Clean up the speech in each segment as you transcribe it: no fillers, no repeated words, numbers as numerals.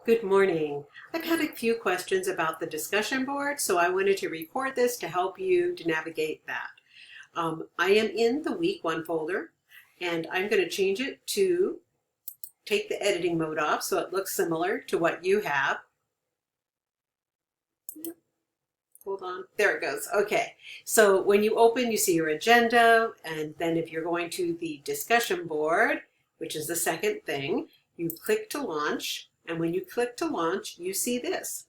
Good morning. I've had a few questions about the discussion board, so I wanted to record this to help you to navigate that. I am in the week one folder, and I'm going to change it to take the editing mode off so it looks similar to what you have. Hold on. There it goes. Okay. So when you open, you see your agenda, and then if you're going to the discussion board, which is the second thing, you click to launch. And when you click to launch, you see this.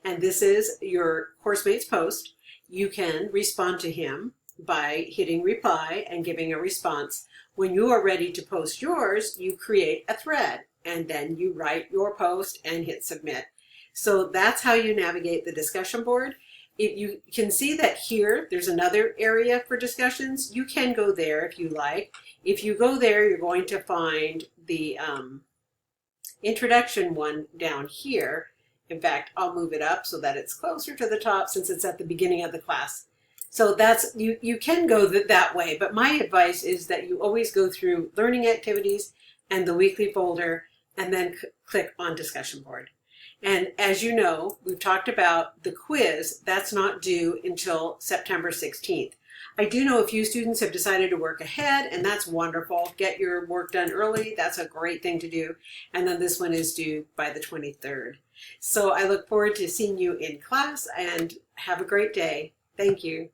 And this is your CourseMate's post. You can respond to him by hitting reply and giving a response. When you are ready to post yours, you create a thread and then you write your post and hit submit. So that's how you navigate the discussion board. If you can see that here, there's another area for discussions. You can go there if you like. If you go there, you're going to find the introduction one down here. In fact, I'll move it up so that it's closer to the top since it's at the beginning of the class. So that's you can go that way, but my advice is that you always go through learning activities and the weekly folder and then click on discussion board. And as you know, we've talked about the quiz. That's not due until September 16th. I do know a few students have decided to work ahead, and that's wonderful. Get your work done early. That's a great thing to do. And then this one is due by the 23rd. So I look forward to seeing you in class, and have a great day. Thank you.